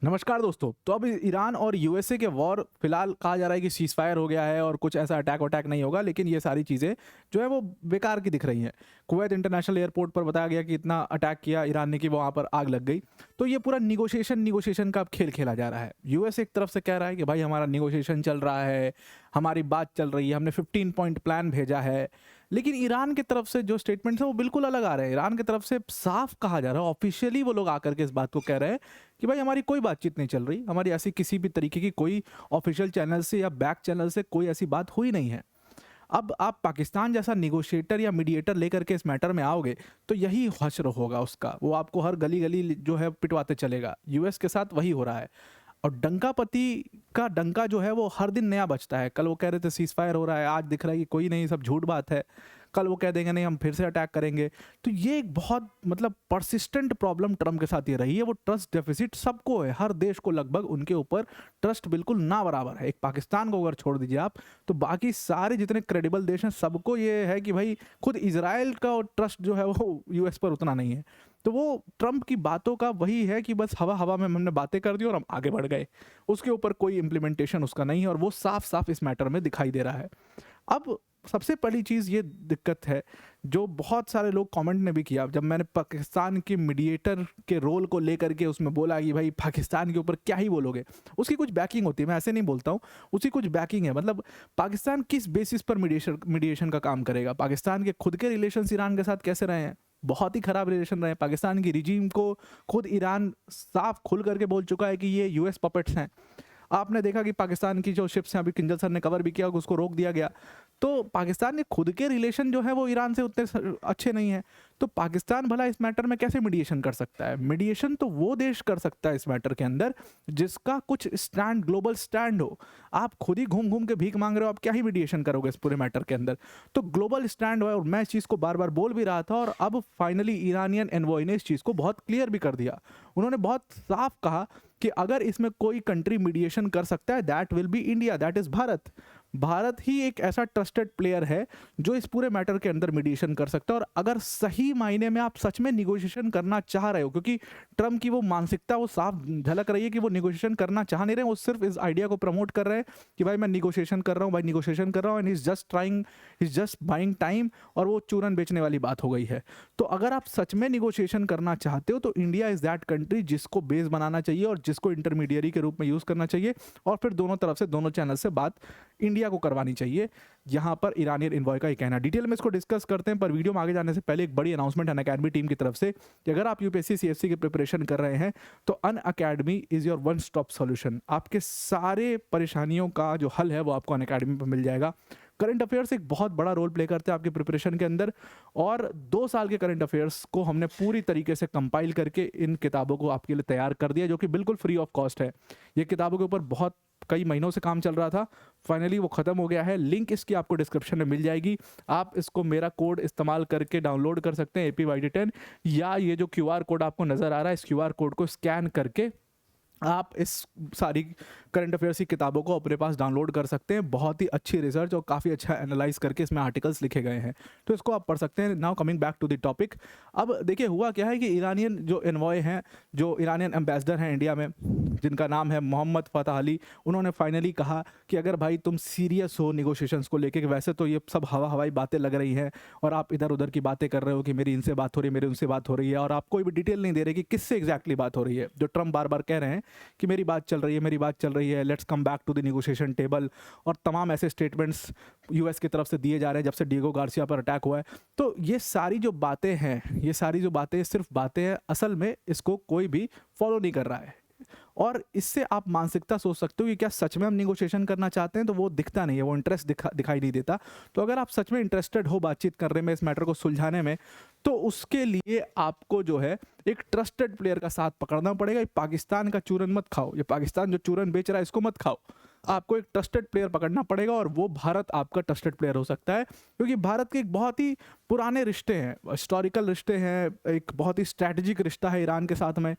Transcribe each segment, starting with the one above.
नमस्कार दोस्तों। तो अब ईरान और यूएसए के वॉर फिलहाल कहा जा रहा है कि सीज फायर हो गया है और कुछ ऐसा अटैक वटैक नहीं होगा, लेकिन ये सारी चीज़ें जो है वो बेकार की दिख रही हैं। कुवैत इंटरनेशनल एयरपोर्ट पर बताया गया कि इतना अटैक किया ईरान ने कि वहाँ पर आग लग गई। तो ये पूरा निगोशिएशन का अब खेल खेला जा रहा है। यूएस एक तरफ से कह रहा है कि भाई हमारा निगोशिएशन चल रहा है, हमारी बात चल रही है, हमने 15 पॉइंट प्लान भेजा है। लेकिन ईरान की तरफ से जो स्टेटमेंट्स हैं वो बिल्कुल अलग आ रहे हैं। ईरान की तरफ से साफ कहा जा रहा है, ऑफिशियली वो लोग आकर के इस बात को कह रहे हैं कि भाई हमारी कोई बातचीत नहीं चल रही, हमारी ऐसी किसी भी तरीके की कोई ऑफिशियल चैनल से या बैक चैनल से कोई ऐसी बात हुई नहीं है। अब आप पाकिस्तान जैसा निगोशिएटर या मीडिएटर लेकर के इस मैटर में आओगे तो यही हश्र होगा उसका, वो आपको हर गली गली जो है पिटवाते चलेगा। यूएस के साथ वही हो रहा है। और डंकापति का डंका जो है वो हर दिन नया बजता है। कल वो कह रहे थे सीज फायर हो रहा है, आज दिख रहा है कि कोई नहीं, सब झूठ बात है। कल वो कह देंगे नहीं हम फिर से अटैक करेंगे। तो ये एक बहुत परसिस्टेंट प्रॉब्लम ट्रम्प के साथ ये रही है। वो ट्रस्ट डेफिसिट सबको है, हर देश को लगभग उनके ऊपर ट्रस्ट बिल्कुल ना बराबर है। एक पाकिस्तान को अगर छोड़ दीजिए आप, तो बाकी सारे जितने क्रेडिबल देश हैं सबको ये है कि भाई खुद इजराइल का ट्रस्ट जो है वो यूएस पर उतना नहीं है। तो वो ट्रम्प की बातों का वही है कि बस हवा हवा में हमने बातें कर दी और हम आगे बढ़ गए, उसके ऊपर कोई इम्प्लीमेंटेशन उसका नहीं है। और वो साफ साफ इस मैटर में दिखाई दे रहा है। अब सबसे पहली चीज़ ये दिक्कत है जो बहुत सारे लोग कमेंट ने भी किया, जब मैंने पाकिस्तान के मीडिएटर के रोल को लेकर के उसमें बोला कि भाई पाकिस्तान के ऊपर क्या ही बोलोगे, उसकी कुछ बैकिंग होती है। मैं ऐसे नहीं बोलता हूँ, उसकी कुछ बैकिंग है। मतलब पाकिस्तान किस बेसिस पर मीडिएशन का काम करेगा? पाकिस्तान के खुद के रिलेशन ईरान के साथ कैसे रहे हैं? बहुत ही खराब रिलेशन रहे। पाकिस्तान की रिजीम को खुद ईरान साफ खुल करके बोल चुका है कि ये यूएस पपेट्स हैं। आपने देखा कि पाकिस्तान की जो शिप्स हैं, अभी किंजल सर ने कवर भी किया, उसको रोक दिया गया। तो पाकिस्तान के खुद के रिलेशन जो है वो ईरान से उतने अच्छे नहीं हैं। तो पाकिस्तान भला इस मैटर में कैसे मीडिएशन कर सकता है? मीडिएशन तो वो देश कर सकता है इस मैटर के अंदर जिसका कुछ स्टैंड, ग्लोबल स्टैंड हो। आप खुद ही घूम घूम के भीख मांग रहे हो, आप क्या ही मीडिएशन करोगे इस पूरे मैटर के अंदर? तो ग्लोबल स्टैंड है। और मैं इस चीज़ को बार बार बोल भी रहा था, और अब फाइनली ईरानियन एनवॉय ने इस चीज़ को बहुत क्लियर भी कर दिया। उन्होंने बहुत साफ कहा कि अगर इसमें कोई कंट्री मीडिएशन कर सकता है, that will be India, that is Bharat. Bharat ही एक ऐसा ट्रस्टेड प्लेयर है जो इस पूरे मैटर के अंदर मीडिएशन कर सकता है। और अगर सही मायने में आप सच में निगोशिएशन करना चाह रहे हो, क्योंकि ट्रम्प की वो मानसिकता वो साफ झलक रही है कि वो निगोशिएशन करना चाह नहीं रहे, वो सिर्फ इस आइडिया को प्रमोट कर रहे हैं कि भाई मैं निगोशिएशन कर रहा हूँ, भाई निगोशिएशन कर रहा हूँ, and is just trying, is just buying time. और वो चूरन बेचने वाली बात हो गई है। तो अगर आप सच में निगोशिएशन करना चाहते हो तो इंडिया इज दैट कंट्री जिसको बेस बनाना चाहिए और जिसको इंटरमीडियरी के रूप में यूज़ करना चाहिए, और फिर दोनों तरफ से, दोनों चैनल से बात इंडिया को करवानी चाहिए। यहाँ पर ईरानियन इन्वॉय का ही कहना। डिटेल में इसको डिस्कस करते हैं, पर वीडियो में आगे जाने से पहले एक बड़ी अनाउंसमेंट अनअकैडमी टीम की तरफ से कि अगर आप यूपीएससी सीएफसी की प्रिपरेशन कर रहे हैं तो Unacademy is your one stop solution. आपके सारे परेशानियों का जो हल है वो आपको अनअकैडमी पर मिल जाएगा। करंट अफेयर्स एक बहुत बड़ा रोल प्ले करते हैं आपकी प्रिपरेशन के अंदर, और 2 साल के करंट अफेयर्स को हमने पूरी तरीके से कंपाइल करके इन किताबों को आपके लिए तैयार कर दिया, जो कि बिल्कुल फ्री ऑफ कॉस्ट है। ये किताबों के ऊपर बहुत कई महीनों से काम चल रहा था, फाइनली वो ख़त्म हो गया है। लिंक इसकी आपको डिस्क्रिप्शन में मिल जाएगी। आप इसको मेरा कोड इस्तेमाल करके डाउनलोड कर सकते हैं APYD10, या ये जो QR कोड आपको नज़र आ रहा है इस QR कोड को स्कैन करके आप इस सारी करंट अफेयर्स की किताबों को अपने पास डाउनलोड कर सकते हैं। बहुत ही अच्छी रिसर्च और काफ़ी अच्छा एनालाइज करके इसमें आर्टिकल्स लिखे गए हैं, तो इसको आप पढ़ सकते हैं। Now coming back to the topic. अब देखिए हुआ क्या है कि ईरानियन जो एनवॉय हैं, जो ईरानियन एम्बेसडर हैं इंडिया में, जिनका नाम है मोहम्मद फ़तह अली, उन्होंने फाइनली कहा कि अगर भाई तुम सीरियस हो निगोशिएशंस को लेके, वैसे तो ये सब हवा हवाई बातें लग रही हैं और आप इधर उधर की बातें कर रहे हो कि मेरी इनसे बात हो रही है, मेरी उनसे बात हो रही है, और आप कोई भी डिटेल नहीं दे रहे कि किससे एग्जैक्टली बात हो रही है। जो ट्रम्प बार बार कह रहे हैं कि मेरी बात चल रही है, मेरी बात चल रही है, let's come back to the negotiation table, और तमाम ऐसे स्टेटमेंट्स यूएस की तरफ से दिए जा रहे हैं जब से डिएगो गार्सिया पर अटैक हुआ है। तो ये सारी जो बातें हैं, ये सारी जो बातें सिर्फ बातें हैं, असल में इसको कोई भी फॉलो नहीं कर रहा है। और इससे आप मानसिकता सोच सकते हो कि क्या सच में हम निगोशिएशन करना चाहते हैं, तो वो दिखता नहीं है, वो इंटरेस्ट दिखाई नहीं देता। तो अगर आप सच में इंटरेस्टेड हो बातचीत करने में, इस मैटर को सुलझाने में, तो उसके लिए आपको जो है एक ट्रस्टेड प्लेयर का साथ पकड़ना पड़ेगा। ये पाकिस्तान का चूरन मत खाओ, ये पाकिस्तान जो चूरन बेच रहा है इसको मत खाओ। आपको एक ट्रस्टेड प्लेयर पकड़ना पड़ेगा, और वो भारत आपका ट्रस्टेड प्लेयर हो सकता है, क्योंकि भारत के एक बहुत ही पुराने रिश्ते हैं, हिस्टोरिकल रिश्ते हैं, एक बहुत ही स्ट्रैटेजिक रिश्ता है ईरान के साथ में।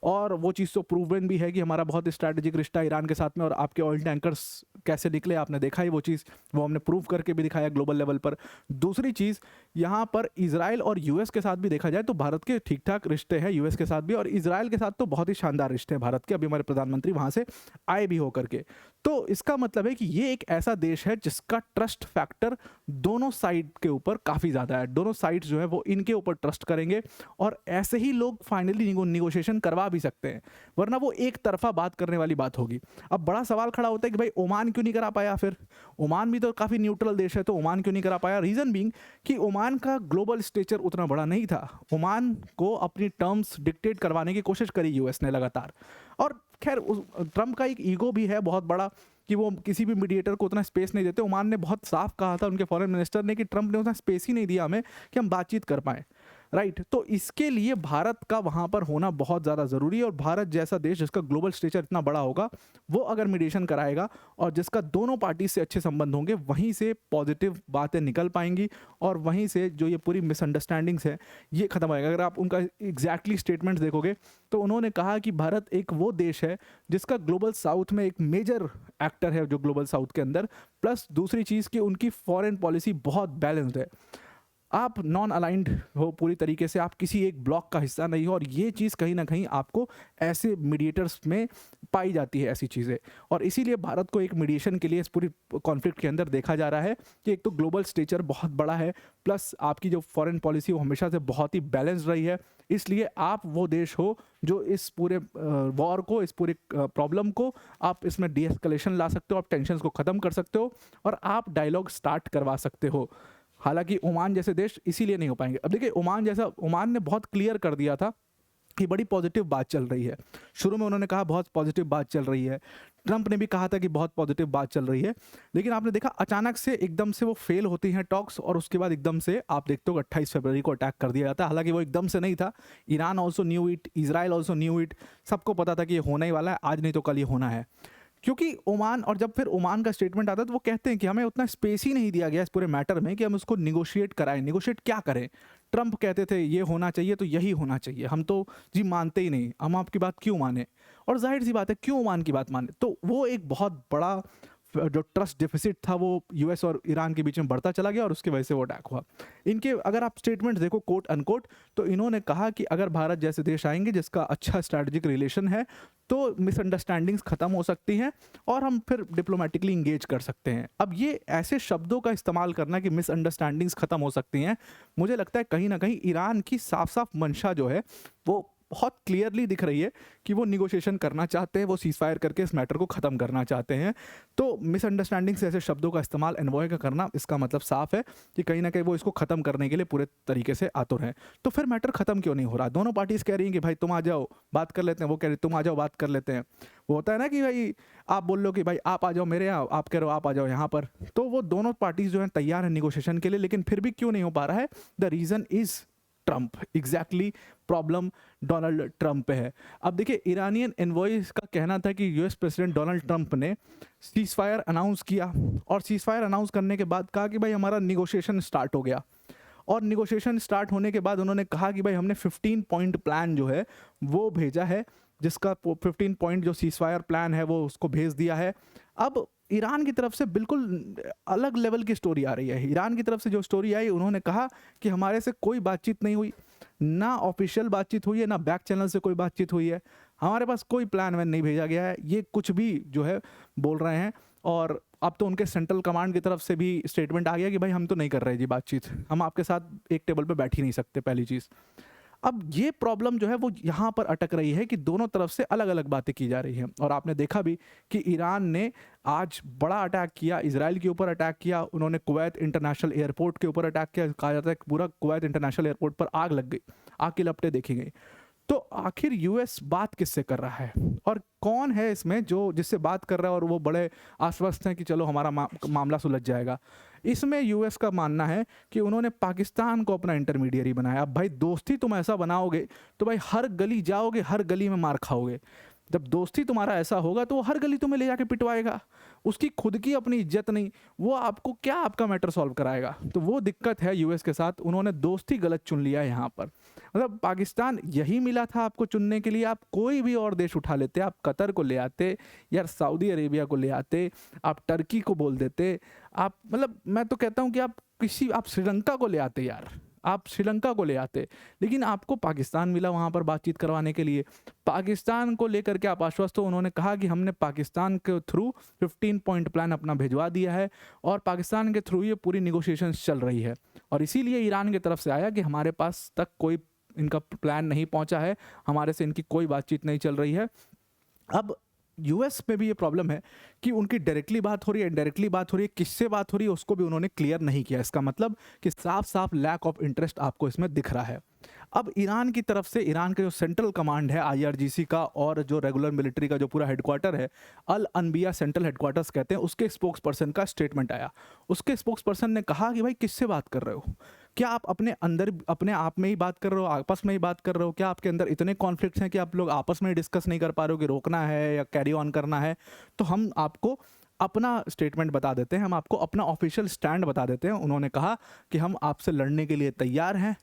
और वो चीज़ तो प्रूवन भी है कि हमारा बहुत स्ट्रैटेजिक रिश्ता ईरान के साथ में, और आपके ऑयल टैंकर्स कैसे निकले आपने देखा ही वो चीज़, वो हमने प्रूव करके भी दिखाया ग्लोबल लेवल पर। दूसरी चीज़, यहाँ पर इजराइल और यूएस के साथ भी देखा जाए तो भारत के ठीक ठाक रिश्ते हैं यूएस के साथ भी, और इजराइल के साथ तो बहुत ही शानदार रिश्ते हैं भारत के। अभी हमारे प्रधानमंत्री वहाँ से आए भी होकर के। तो इसका मतलब है कि ये एक ऐसा देश है जिसका ट्रस्ट फैक्टर दोनों साइड के ऊपर काफ़ी ज़्यादा है। दोनों साइड्स जो है वो इनके ऊपर ट्रस्ट करेंगे, और ऐसे ही लोग फाइनली निगोशिएशन करवा भी सकते हैं, वरना वो एक तरफा बात करने वाली बात होगी। अब बड़ा सवाल खड़ा होता है कि भाई ओमान क्यों नहीं करा पाया, फिर ओमान भी तो काफ़ी न्यूट्रल देश है, तो ओमान क्यों नहीं करा पाया? रीज़न बीइंग कि ओमान का ग्लोबल स्टेचर उतना बड़ा नहीं था। ओमान को अपनी टर्म्स डिक्टेट करवाने की कोशिश करी यूएस ने लगातार, और खैर ट्रंप का एक ईगो भी है बहुत बड़ा कि वो किसी भी मीडिएटर को उतना स्पेस नहीं देते। ओमान ने बहुत साफ कहा था, उनके फॉरेन मिनिस्टर ने, कि ट्रंप ने उतना स्पेस ही नहीं दिया हमें कि हम बातचीत कर पाएँ, राइट। तो इसके लिए भारत का वहाँ पर होना बहुत ज़्यादा ज़रूरी है, और भारत जैसा देश जिसका ग्लोबल स्टेचर इतना बड़ा होगा, वो अगर मीडिएशन कराएगा और जिसका दोनों पार्टी से अच्छे संबंध होंगे, वहीं से पॉजिटिव बातें निकल पाएंगी, और वहीं से जो ये पूरी मिसअंडरस्टैंडिंग्स है ये ख़त्म होएगा। अगर आप उनका एग्जैक्टली स्टेटमेंट्स देखोगे तो उन्होंने कहा कि भारत एक वो देश है जिसका ग्लोबल साउथ में एक मेजर एक्टर है, जो ग्लोबल साउथ के अंदर, प्लस दूसरी चीज़ कि उनकी फॉरेन पॉलिसी बहुत बैलेंस्ड है। आप नॉन अलाइंड हो पूरी तरीके से, आप किसी एक ब्लॉक का हिस्सा नहीं हो, और ये चीज़ कहीं ना कहीं आपको ऐसे मीडिएटर्स में पाई जाती है, ऐसी चीज़ें। और इसीलिए भारत को एक मीडिएशन के लिए इस पूरी कॉन्फ्लिक्ट के अंदर देखा जा रहा है कि एक तो ग्लोबल स्टेचर बहुत बड़ा है, प्लस आपकी जो फॉरेन पॉलिसी वो हमेशा से बहुत ही बैलेंस्ड रही है, इसलिए आप वो देश हो जो इस पूरे वॉर को, इस पूरे प्रॉब्लम को आप इसमें डीएस्केलेशन ला सकते हो, आप टेंशन को ख़त्म कर सकते हो, और आप डायलॉग स्टार्ट करवा सकते हो। हालांकि ओमान जैसे देश इसीलिए नहीं हो पाएंगे। अब देखिए, ओमान ने बहुत क्लियर कर दिया था कि बड़ी पॉजिटिव बात चल रही है। शुरू में उन्होंने कहा बहुत पॉजिटिव बात चल रही है, ट्रंप ने भी कहा था कि बहुत पॉजिटिव बात चल रही है, लेकिन आपने देखा अचानक से एकदम से वो फेल होती हैं टॉक्स, और उसके बाद एकदम से आप देखते हो 28 फरवरी को अटैक कर दिया जाता है। हालांकि वो एकदम से नहीं था, Iran also knew it, Israel also knew it, सबको पता था कि ये होना ही वाला है, आज नहीं तो कल ये होना है। क्योंकि ओमान, और जब फिर ओमान का स्टेटमेंट आता है तो वो कहते हैं कि हमें उतना स्पेस ही नहीं दिया गया इस पूरे मैटर में कि हम उसको निगोशिएट कराएं। निगोशिएट क्या करें? ट्रंप कहते थे ये होना चाहिए तो यही होना चाहिए, हम तो जी मानते ही नहीं, हम आपकी बात क्यों माने? और जाहिर सी बात है क्यों ओमान की बात माने? तो वो एक बहुत बड़ा जो ट्रस्ट डिफिसिट था वो यूएस और ईरान के बीच में बढ़ता चला गया, और उसकी वजह से वो अटैक हुआ। इनके अगर आप स्टेटमेंट देखो कोट अनकोट, तो इन्होंने कहा कि अगर भारत जैसे देश आएंगे जिसका अच्छा स्ट्रैटेजिक रिलेशन है, तो मिसअंडरस्टैंडिंग्स खत्म हो सकती हैं और हम फिर डिप्लोमेटिकली इंगेज कर सकते हैं। अब ये ऐसे शब्दों का इस्तेमाल करना कि मिसअंडरस्टैंडिंग्स खत्म हो सकती हैं, मुझे लगता है कहीं ना कहीं ईरान की साफ साफ मंशा जो है वो बहुत क्लियरली दिख रही है कि वो निगोशिएशन करना चाहते हैं, वो सीज फायर करके इस मैटर को ख़त्म करना चाहते हैं। तो मिसअंडरस्टैंडिंग से ऐसे शब्दों का इस्तेमाल एनवॉय का करना, इसका मतलब साफ है कि कहीं ना कहीं वो इसको ख़त्म करने के लिए पूरे तरीके से आतुर हैं। तो फिर मैटर ख़त्म क्यों नहीं हो रहा? दोनों पार्टीज़ कह रही हैं कि भाई तुम आ जाओ बात कर लेते हैं, वो कह रहे तुम आ जाओ बात कर लेते हैं। वो होता है ना कि भाई आप बोल लो कि भाई आप आ जाओ मेरे यहाँ, आप कह रहे हो आप आ जाओ यहाँ पर, तो वो दोनों पार्टीज़ जो हैं तैयार हैं निगोशिएशन के लिए, लेकिन फिर भी क्यों नहीं हो पा रहा है? The reason is Trump. Exactly problem Donald Trump पे है। अब देखिए, ईरानियन एनवॉइस का कहना था कि यूएस प्रेसिडेंट डोनाल्ड ट्रंप ने सीज फायर अनाउंस किया, और सीज फायर अनाउंस करने के बाद कहा कि भाई हमारा निगोशिएशन स्टार्ट हो गया, और निगोशिएशन स्टार्ट होने के बाद उन्होंने कहा कि भाई हमने 15 पॉइंट प्लान जो है वो भेजा है, जिसका 15 पॉइंट जो सीज फायर प्लान है वो उसको भेज दिया है। अब ईरान की तरफ से बिल्कुल अलग लेवल की स्टोरी आ रही है। ईरान की तरफ से जो स्टोरी आई, उन्होंने कहा कि हमारे से कोई बातचीत नहीं हुई, ना ऑफिशियल बातचीत हुई है, ना बैक चैनल से कोई बातचीत हुई है, हमारे पास कोई प्लान वैन नहीं भेजा गया है, ये कुछ भी जो है बोल रहे हैं। और अब तो उनके सेंट्रल कमांड की तरफ से भी स्टेटमेंट आ गया कि भाई हम तो नहीं कर रहे जी बातचीत, हम आपके साथ एक टेबल पर बैठ ही नहीं सकते, पहली चीज़। अब ये प्रॉब्लम जो है वो यहाँ पर अटक रही है कि दोनों तरफ से अलग अलग बातें की जा रही हैं। और आपने देखा भी कि ईरान ने आज बड़ा अटैक किया, इजराइल के ऊपर अटैक किया, उन्होंने कुवैत इंटरनेशनल एयरपोर्ट के ऊपर अटैक किया, कहा जाता है कि पूरा कुवैत इंटरनेशनल एयरपोर्ट पर आग लग गई, आग की लपटें देखी गई। तो आखिर यूएस बात किससे कर रहा है, और कौन है इसमें जो जिससे बात कर रहा है और वो बड़े आश्वस्त हैं कि चलो हमारा मामला सुलझ जाएगा? इसमें यूएस का मानना है कि उन्होंने पाकिस्तान को अपना इंटरमीडियरी बनाया। अब भाई दोस्ती तुम ऐसा बनाओगे तो भाई हर गली जाओगे, हर गली में मार खाओगे। जब दोस्ती तुम्हारा ऐसा होगा तो वो हर गली तुम्हें ले जाके पिटवाएगा, उसकी खुद की अपनी इज्जत नहीं, वो आपको क्या आपका मैटर सॉल्व कराएगा। तो वो दिक्कत है यूएस के साथ, उन्होंने दोस्ती गलत चुन लिया है यहाँ पर। मतलब पाकिस्तान यही मिला था आपको चुनने के लिए, आप कोई भी और देश उठा लेते, आप कतर को ले आते, या सऊदी अरेबिया को ले आते, आप टर्की को बोल देते, आप मतलब मैं तो कहता हूँ कि आप श्रीलंका को ले आते यार, आप श्रीलंका को ले आते, लेकिन आपको पाकिस्तान मिला वहाँ पर बातचीत करवाने के लिए। पाकिस्तान को लेकर के आप आश्वस्त हो, उन्होंने कहा कि हमने पाकिस्तान के थ्रू 15 पॉइंट प्लान अपना भिजवा दिया है और पाकिस्तान के थ्रू ये पूरी निगोशिएशंस चल रही है। और इसीलिए ईरान की तरफ से आया कि हमारे पास तक कोई इनका प्लान नहीं पहुंचा है, हमारे से इनकी कोई बातचीत नहीं चल रही है। अब यूएस में भी ये प्रॉब्लम है कि उनकी डायरेक्टली बात हो रही है, इनडायरेक्टली बात हो रही है, किससे बात हो रही है उसको भी उन्होंने क्लियर नहीं किया। इसका मतलब कि साफ साफ लैक ऑफ इंटरेस्ट आपको इसमें दिख रहा है। अब ईरान की तरफ से, ईरान का जो सेंट्रल कमांड है आईआरजीसी का और जो रेगुलर मिलिट्री का जो पूरा हेडक्वार्टर है, अल अनबिया सेंट्रल हेडक्वार्टर्स कहते हैं, उसके स्पोक्स पर्सन का स्टेटमेंट आया। उसके स्पोक्स पर्सन ने कहा कि भाई किससे बात कर रहे हो, क्या आप अपने अंदर अपने आप में ही बात कर रहे हो, आपस में ही बात कर रहे हो, क्या आपके अंदर इतने कॉन्फ्लिक्ट्स हैं कि आप लोग आपस में डिस्कस नहीं कर पा रहे हो कि रोकना है या कैरी ऑन करना है। तो हम आपको अपना स्टेटमेंट बता देते हैं, हम आपको अपना ऑफिशियल स्टैंड बता देते हैं। उन्होंने कहा कि हम आपसे लड़ने के लिए तैयार हैं,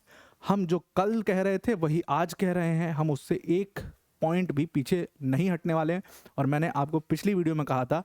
हम जो कल कह रहे थे वही आज कह रहे हैं, हम उससे एक पॉइंट भी पीछे नहीं हटने वाले हैं। और मैंने आपको पिछली वीडियो में कहा था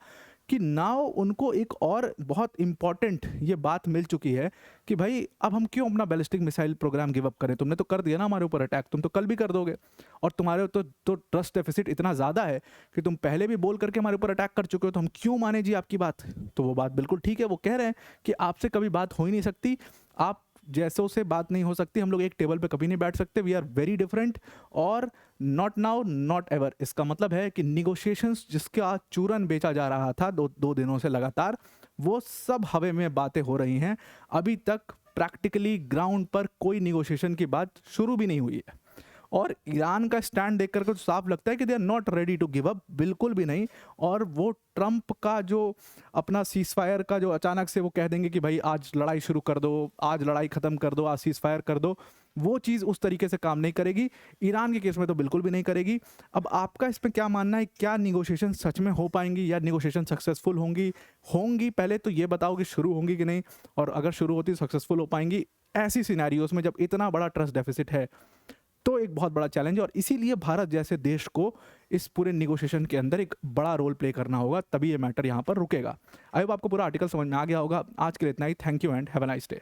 कि नाउ उनको एक और बहुत इंपॉर्टेंट ये बात मिल चुकी है कि भाई अब हम क्यों अपना ballistic missile program give up करें, तुमने तो कर दिया ना हमारे ऊपर अटैक, तुम तो कल भी कर दोगे, और तुम्हारे तो ट्रस्ट डेफिसिट इतना ज़्यादा है कि तुम पहले भी बोल करके हमारे ऊपर अटैक कर चुके हो, तो हम क्यों माने जी आपकी बात। तो वो बात बिल्कुल ठीक है, वो कह रहे हैं कि आपसे कभी बात हो ही नहीं सकती, आप जैसों से बात नहीं हो सकती, हम लोग एक टेबल पे कभी नहीं बैठ सकते, वी आर वेरी डिफरेंट और नॉट नाउ नॉट एवर। इसका मतलब है कि निगोशिएशंस जिसका चूरन बेचा जा रहा था दो दिनों से लगातार, वो सब हवे में बातें हो रही हैं। अभी तक प्रैक्टिकली ग्राउंड पर कोई निगोशिएशन की बात शुरू भी नहीं हुई है। और ईरान का स्टैंड देख करके तो साफ लगता है कि they are not ready to give up, बिल्कुल भी नहीं। और वो ट्रंप का जो अपना सीज फायर का जो अचानक से वो कह देंगे कि भाई आज लड़ाई शुरू कर दो, आज लड़ाई ख़त्म कर दो, आज सीज फायर कर दो, वो चीज़ उस तरीके से काम नहीं करेगी। ईरान के केस में तो बिल्कुल भी नहीं करेगी। अब आपका इसमें क्या मानना है, क्या निगोशिएशन सच में हो पाएंगी या निगोशिएशन सक्सेसफुल होंगी पहले तो ये बताओ कि शुरू होंगी कि नहीं, और अगर शुरू होती सक्सेसफुल हो पाएंगी ऐसी सिनेरियोस में जब इतना बड़ा ट्रस्ट डेफिसिट है, तो एक बहुत बड़ा चैलेंज है। और इसीलिए भारत जैसे देश को इस पूरे निगोशिएशन के अंदर एक बड़ा रोल प्ले करना होगा, तभी ये मैटर यहाँ पर रुकेगा। आई होप आपको पूरा आर्टिकल समझ में आ गया होगा। आज के लिए इतना ही। Thank you and have a nice day.